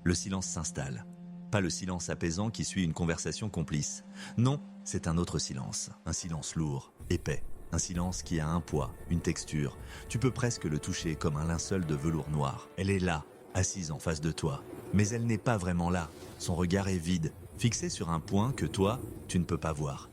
le silence s'installe. Pas le silence apaisant qui suit une conversation complice. Non, c'est un autre silence. Un silence lourd, épais. Un silence qui a un poids, une texture. Tu peux presque le toucher comme un linceul de velours noir. Elle est là, assise en face de toi. Mais elle n'est pas vraiment là. Son regard est vide, fixé sur un point que toi, tu ne peux pas voir.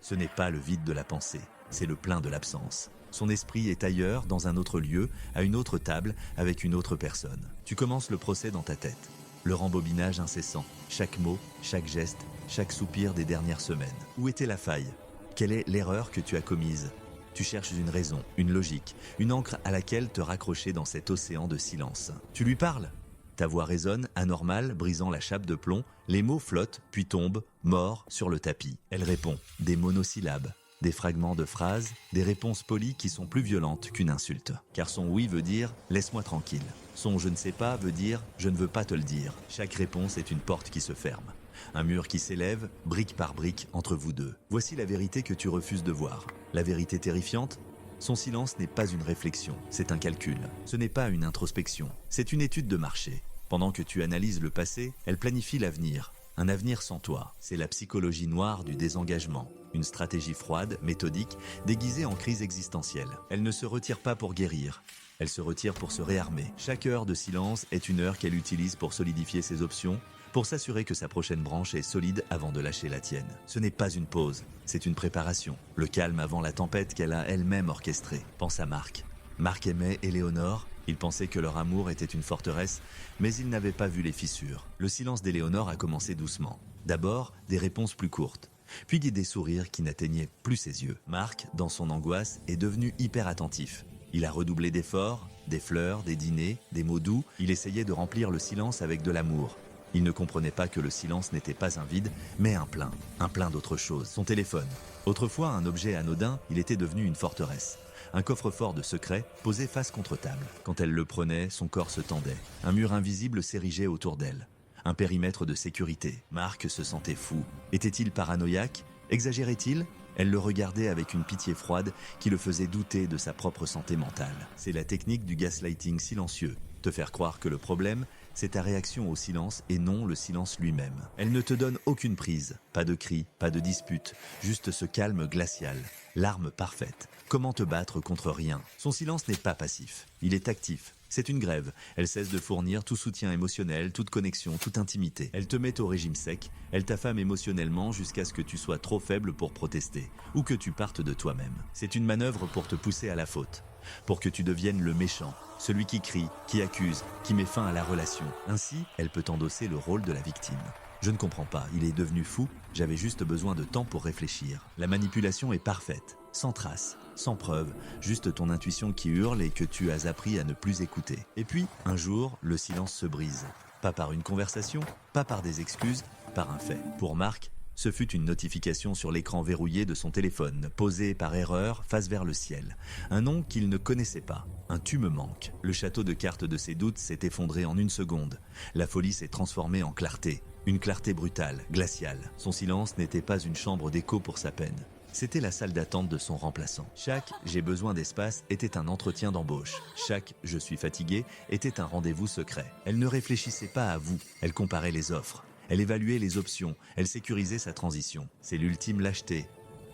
Ce n'est pas le vide de la pensée, c'est le plein de l'absence. Son esprit est ailleurs, dans un autre lieu, à une autre table, avec une autre personne. Tu commences le procès dans ta tête. Le rembobinage incessant, chaque mot, chaque geste, chaque soupir des dernières semaines. Où était la faille? Quelle est l'erreur que tu as commise? Tu cherches une raison, une logique, une ancre à laquelle te raccrocher dans cet océan de silence. Tu lui parles? Ta voix résonne, anormale, brisant la chape de plomb. Les mots flottent, puis tombent, morts, sur le tapis. Elle répond, des monosyllabes, des fragments de phrases, des réponses polies qui sont plus violentes qu'une insulte. Car son oui veut dire « laisse-moi tranquille ». Son « je ne sais pas » veut dire « je ne veux pas te le dire ». Chaque réponse est une porte qui se ferme. Un mur qui s'élève, brique par brique, entre vous deux. Voici la vérité que tu refuses de voir. La vérité terrifiante? Son silence n'est pas une réflexion, c'est un calcul. Ce n'est pas une introspection, c'est une étude de marché. Pendant que tu analyses le passé, elle planifie l'avenir. Un avenir sans toi, c'est la psychologie noire du désengagement. Une stratégie froide, méthodique, déguisée en crise existentielle. Elle ne se retire pas pour guérir. Elle se retire pour se réarmer. Chaque heure de silence est une heure qu'elle utilise pour solidifier ses options, pour s'assurer que sa prochaine branche est solide avant de lâcher la tienne. Ce n'est pas une pause, c'est une préparation. Le calme avant la tempête qu'elle a elle-même orchestrée. Pense à Marc. Marc aimait Éléonore, il pensait que leur amour était une forteresse, mais il n'avait pas vu les fissures. Le silence d'Éléonore a commencé doucement. D'abord, des réponses plus courtes, puis des sourires qui n'atteignaient plus ses yeux. Marc, dans son angoisse, est devenu hyper attentif. Il a redoublé d'efforts, des fleurs, des dîners, des mots doux. Il essayait de remplir le silence avec de l'amour. Il ne comprenait pas que le silence n'était pas un vide, mais un plein d'autre chose. Son téléphone. Autrefois un objet anodin, il était devenu une forteresse. Un coffre-fort de secrets posé face contre table. Quand elle le prenait, son corps se tendait. Un mur invisible s'érigeait autour d'elle. Un périmètre de sécurité. Marc se sentait fou. Était-il paranoïaque? Exagérait-il? Elle le regardait avec une pitié froide qui le faisait douter de sa propre santé mentale. C'est la technique du gaslighting silencieux. Te faire croire que le problème, c'est ta réaction au silence et non le silence lui-même. Elle ne te donne aucune prise, pas de cris, pas de dispute, juste ce calme glacial, l'arme parfaite. Comment te battre contre rien? Son silence n'est pas passif, il est actif. C'est une grève, elle cesse de fournir tout soutien émotionnel, toute connexion, toute intimité. Elle te met au régime sec, elle t'affame émotionnellement jusqu'à ce que tu sois trop faible pour protester, ou que tu partes de toi-même. C'est une manœuvre pour te pousser à la faute, pour que tu deviennes le méchant, celui qui crie, qui accuse, qui met fin à la relation. Ainsi, elle peut endosser le rôle de la victime. Je ne comprends pas, il est devenu fou, j'avais juste besoin de temps pour réfléchir. La manipulation est parfaite, sans trace, sans preuve, juste ton intuition qui hurle et que tu as appris à ne plus écouter. Et puis, un jour, le silence se brise. Pas par une conversation, pas par des excuses, par un fait. Pour Marc, ce fut une notification sur l'écran verrouillé de son téléphone, posée par erreur face vers le ciel. Un nom qu'il ne connaissait pas. Un tu me manques. Le château de cartes de ses doutes s'est effondré en une seconde. La folie s'est transformée en clarté. Une clarté brutale, glaciale. Son silence n'était pas une chambre d'écho pour sa peine. C'était la salle d'attente de son remplaçant. Chaque « j'ai besoin d'espace » était un entretien d'embauche. Chaque « je suis fatigué » était un rendez-vous secret. Elle ne réfléchissait pas à vous, elle comparait les offres. Elle évaluait les options, elle sécurisait sa transition. C'est l'ultime lâcheté.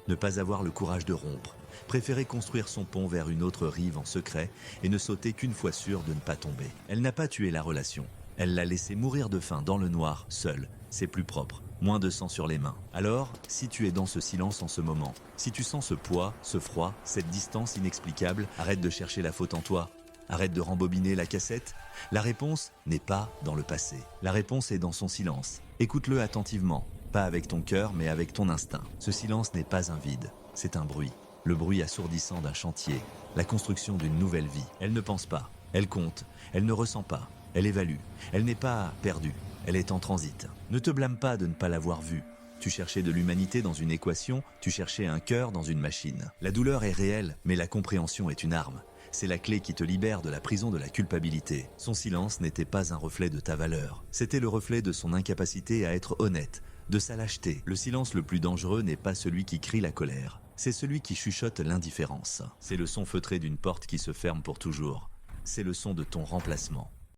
Ne pas avoir le courage de rompre. Préférer construire son pont vers une autre rive en secret et ne sauter qu'une fois sûre de ne pas tomber. Elle n'a pas tué la relation. Elle l'a laissé mourir de faim dans le noir, seule. C'est plus propre. Moins de sang sur les mains. Alors, si tu es dans ce silence en ce moment, si tu sens ce poids, ce froid, cette distance inexplicable, arrête de chercher la faute en toi. Arrête de rembobiner la cassette. La réponse n'est pas dans le passé. La réponse est dans son silence. Écoute-le attentivement. Pas avec ton cœur, mais avec ton instinct. Ce silence n'est pas un vide, c'est un bruit. Le bruit assourdissant d'un chantier. La construction d'une nouvelle vie. Elle ne pense pas. Elle compte. Elle ne ressent pas. Elle évalue. Elle n'est pas perdue. Elle est en transit. Ne te blâme pas de ne pas l'avoir vue. Tu cherchais de l'humanité dans une équation, tu cherchais un cœur dans une machine. La douleur est réelle, mais la compréhension est une arme. C'est la clé qui te libère de la prison de la culpabilité. Son silence n'était pas un reflet de ta valeur. C'était le reflet de son incapacité à être honnête, de sa lâcheté. Le silence le plus dangereux n'est pas celui qui crie la colère. C'est celui qui chuchote l'indifférence. C'est le son feutré d'une porte qui se ferme pour toujours. C'est le son de ton remplacement.